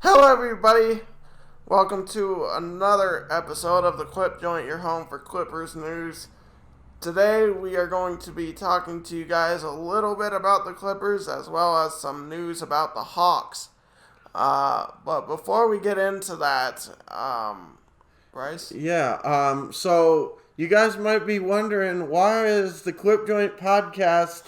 Hello, everybody. Welcome to another episode of the Clip Joint, your home for Clippers news. Today, we are going to be talking to you guys a little bit about the Clippers as well as some news about the Hawks. But before we get into that, Bryce? So you guys might be wondering, why is the Clip Joint podcast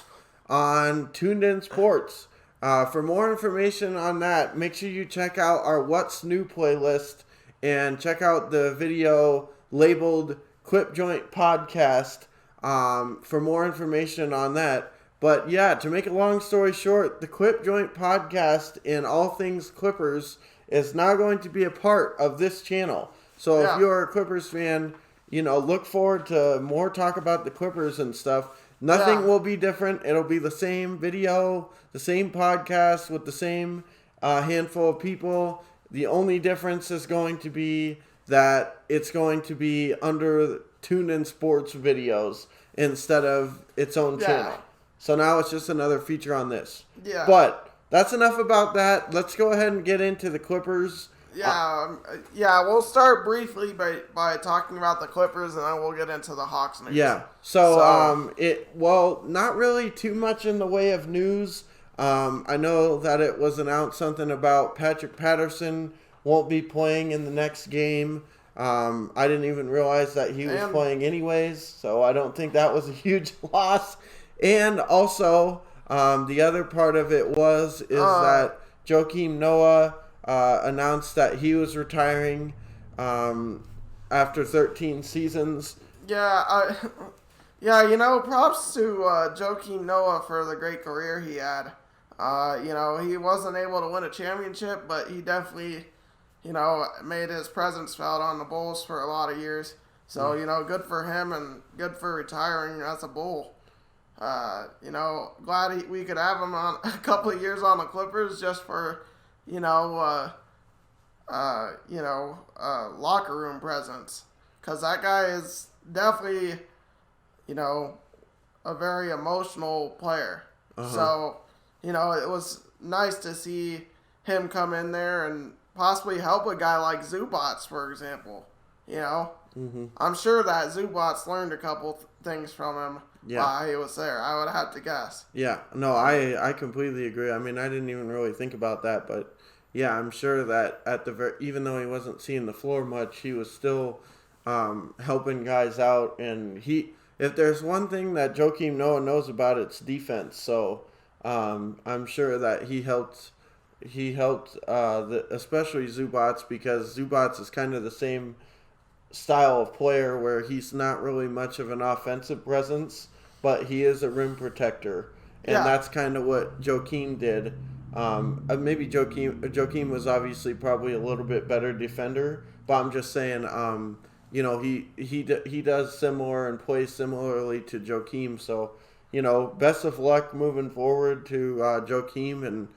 on Tuned In Sports? For more information on that, make sure you check out our What's New playlist and check out the video labeled Clip Joint Podcast for more information on that. But yeah, to make a long story short, the Clip Joint Podcast and all things Clippers is now going to be a part of this channel. So if you're a Clippers fan, look forward to more talk about the Clippers and stuff. Nothing will be different. It'll be the same video, the same podcast with the same handful of people. The only difference is going to be that it's going to be under Tuned In Sports videos instead of its own channel. So now it's just another feature on this. Yeah. But that's enough about that. Let's go ahead and get into the Clippers. We'll start briefly by talking about the Clippers, and then we'll get into the Hawks news. Yeah. Not really too much in the way of news. I know that it was announced something about Patrick Patterson won't be playing in the next game. I didn't even realize that he was playing anyways, so I don't think that was a huge loss. And also, the other part of it is that Joakim Noah announced that he was retiring after 13 seasons. Props to Joakim Noah for the great career he had. He wasn't able to win a championship, but he definitely, made his presence felt on the Bulls for a lot of years. So, good for him and good for retiring as a Bull. Glad we could have him on a couple of years on the Clippers just for, locker room presence. Because that guy is definitely, a very emotional player. So, it was nice to see him come in there and possibly help a guy like Zubac, for example. I'm sure that Zubac learned a couple things from him while he was there. I would have to guess. Yeah, no, I completely agree. I mean, I didn't even really think about that, but yeah, I'm sure that even though he wasn't seeing the floor much, he was still helping guys out. And if there's one thing that Joakim Noah knows about, it's defense. So I'm sure that he helped especially Zubac, because Zubac is kind of the same style of player where he's not really much of an offensive presence, but he is a rim protector, and that's kind of what Joakim did. Maybe Joakim was obviously probably a little bit better defender, but I'm just saying, he does similar and plays similarly to Joakim. So, best of luck moving forward to Joakim. And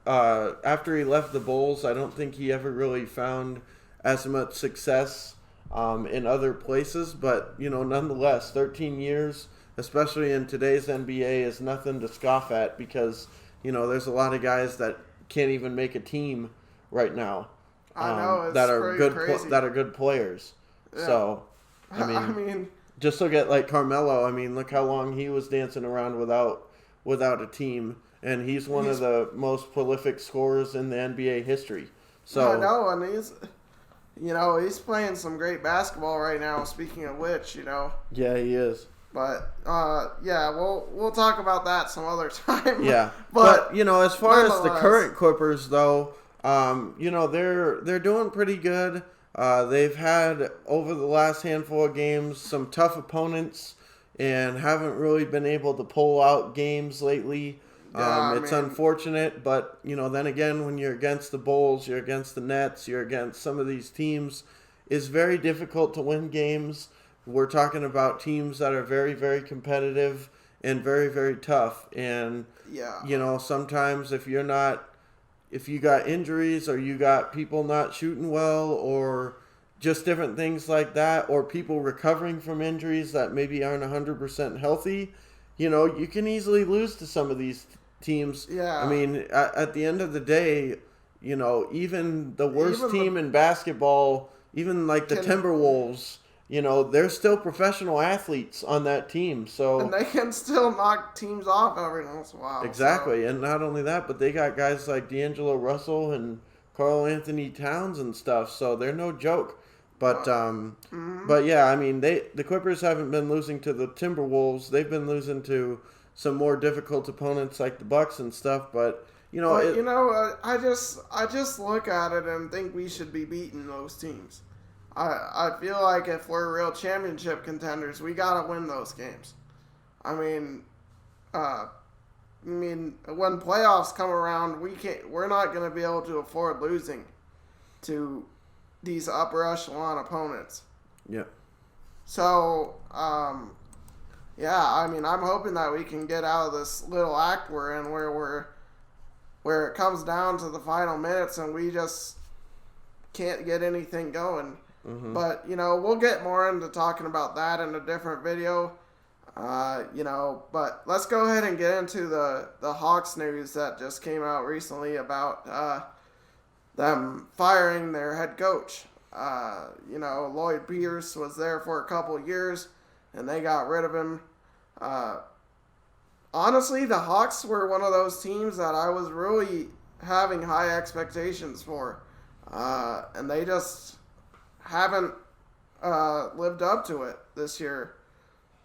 after he left the Bulls, I don't think he ever really found as much success in other places, but nonetheless, 13 years, especially in today's NBA, is nothing to scoff at, because there's a lot of guys that can't even make a team right now. I know, it's that are good crazy. That are good players. Yeah. So I mean, just look at like Carmelo. I mean, look how long he was dancing around without a team, and he's of the most prolific scorers in the NBA history. So I know, and he's playing some great basketball right now, speaking of which, Yeah, he is. But, we'll talk about that some other time. Yeah. But as far as the current Clippers, though, they're doing pretty good. They've had, over the last handful of games, some tough opponents and haven't really been able to pull out games lately. It's unfortunate, but, then again, when you're against the Bulls, you're against the Nets, you're against some of these teams, it's very difficult to win games. We're talking about teams that are very, very competitive and very, very tough. And, sometimes if you got injuries, or you got people not shooting well, or just different things like that, or people recovering from injuries that maybe aren't 100% healthy, you can easily lose to some of these teams. Yeah. I mean, at the end of the day, even the worst Even team in basketball, even like the Timberwolves, they're still professional athletes on that team. So and they can still knock teams off every once in a while. exactly, So. and not only that, but they got guys like D'Angelo Russell and Karl Anthony Towns and stuff. So they're no joke. But but yeah, I mean the Clippers haven't been losing to the Timberwolves. They've been losing to some more difficult opponents like the Bucks and stuff. But I just look at it and think we should be beating those teams. I feel like if we're real championship contenders, we gotta win those games. I mean, when playoffs come around, we're not gonna be able to afford losing to these upper echelon opponents. Yeah. So, I mean, I'm hoping that we can get out of this little act we're in where it comes down to the final minutes and we just can't get anything going. Mm-hmm. But, we'll get more into talking about that in a different video. But let's go ahead and get into the Hawks news that just came out recently about them firing their head coach. Lloyd Pierce was there for a couple of years, and they got rid of him. Honestly, the Hawks were one of those teams that I was really having high expectations for, and they just haven't lived up to it this year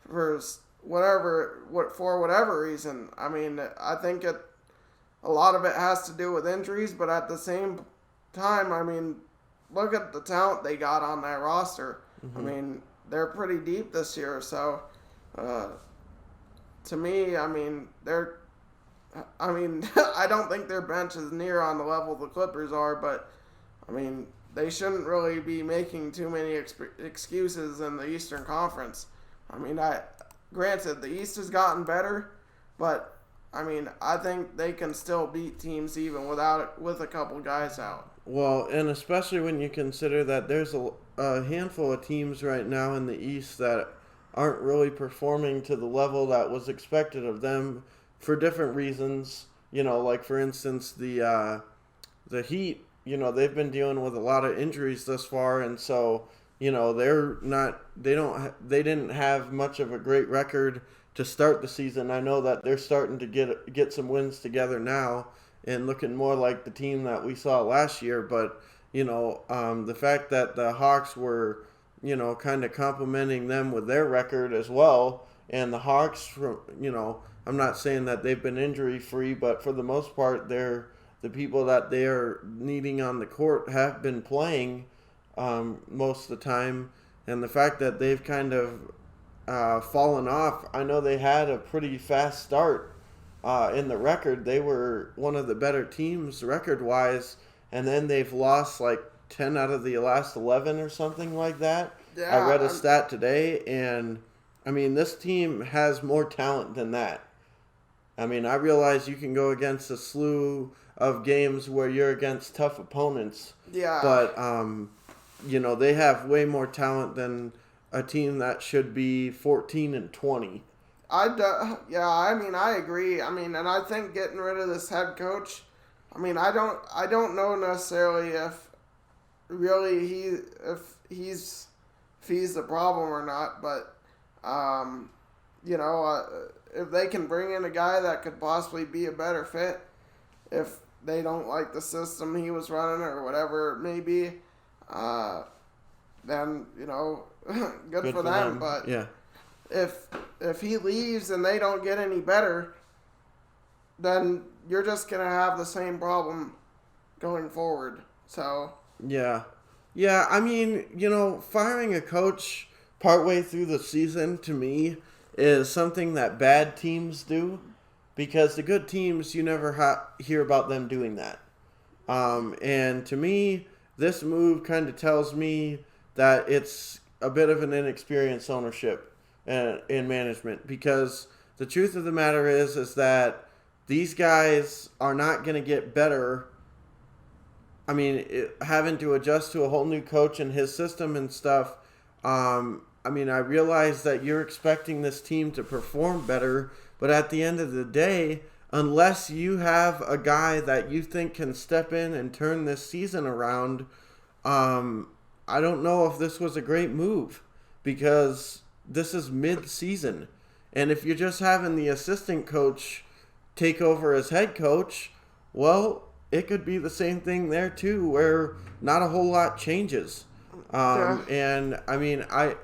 for whatever reason. I mean, I think a lot of it has to do with injuries, but at the same time, I mean, look at the talent they got on that roster. Mm-hmm. I mean, they're pretty deep this year. So, to me, I mean, I don't think their bench is near on the level the Clippers are, but, I mean, they shouldn't really be making too many excuses in the Eastern Conference. I mean, granted, the East has gotten better, but, I mean, I think they can still beat teams even with a couple guys out. Well, and especially when you consider that there's a handful of teams right now in the East that aren't really performing to the level that was expected of them for different reasons. Like for instance, the Heat, they've been dealing with a lot of injuries thus far, and so, they didn't have much of a great record to start the season. I know that they're starting to get some wins together now and looking more like the team that we saw last year. But, the fact that the Hawks were, kind of complimenting them with their record as well. And the Hawks, I'm not saying that they've been injury free, but for the most part, the people that they are needing on the court have been playing most of the time. And the fact that they've kind of fallen off, I know they had a pretty fast start in the record. They were one of the better teams record-wise, and then they've lost like 10 out of the last 11 or something like that. Yeah, I read a stat today, and I mean, this team has more talent than that. I mean, I realize you can go against a slew of games where you're against tough opponents. Yeah. But, they have way more talent than a team that should be 14-20. I agree. I mean, and I think getting rid of this head coach, I mean, I don't know necessarily if he's the problem or not, but if they can bring in a guy that could possibly be a better fit, if they don't like the system he was running or whatever it may be, then good for them. But yeah. If he leaves and they don't get any better, then you're just gonna have the same problem going forward. So yeah. I mean, firing a coach partway through the season to me is something that bad teams do, because the good teams, you never hear about them doing that. And to me, this move kind of tells me that it's a bit of an inexperienced ownership in management, because the truth of the matter is that these guys are not going to get better. I mean, having to adjust to a whole new coach and his system and stuff. I mean, I realize that you're expecting this team to perform better, but at the end of the day, unless you have a guy that you think can step in and turn this season around, I don't know if this was a great move, because this is mid-season. And if you're just having the assistant coach take over as head coach, well, it could be the same thing there too, where not a whole lot changes. And I mean, I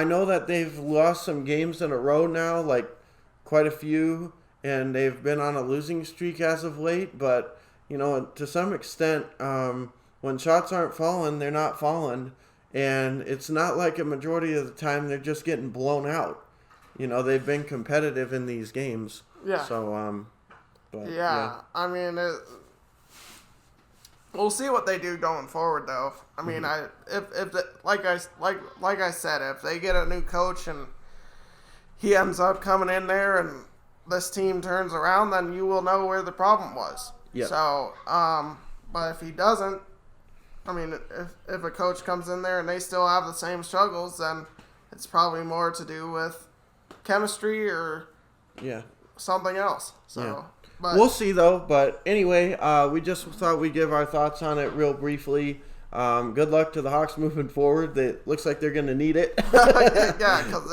know that they've lost some games in a row now, like quite a few, and they've been on a losing streak as of late. But to some extent, when shots aren't falling, they're not falling, and it's not like a majority of the time they're just getting blown out. They've been competitive in these games. Yeah. So, I mean, we'll see what they do going forward, though. I mean, like I said, if they get a new coach and he ends up coming in there and this team turns around, then you will know where the problem was. Yeah. So, but if he doesn't, I mean, if a coach comes in there and they still have the same struggles, then it's probably more to do with chemistry or something else. So, but we'll see though. But anyway, we just thought we'd give our thoughts on it real briefly. Good luck to the Hawks moving forward. It looks like they're going to need it. yeah, because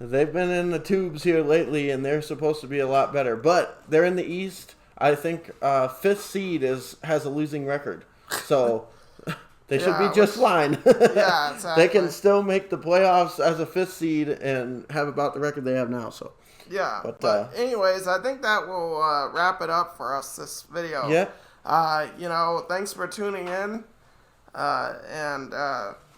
they've been in the tubes here lately, and they're supposed to be a lot better. But they're in the East. I think fifth seed has a losing record, so they should be just fine. Yeah, exactly. They can still make the playoffs as a fifth seed and have about the record they have now. So. Yeah, but anyways, I think that will wrap it up for us, this video. Yeah. Thanks for tuning in.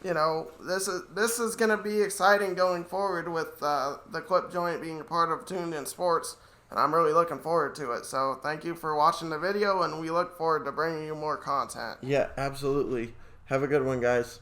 This is going to be exciting going forward with the Clip Joint being a part of Tuned In Sports, and I'm really looking forward to it. So thank you for watching the video, and we look forward to bringing you more content. Yeah, absolutely. Have a good one, guys.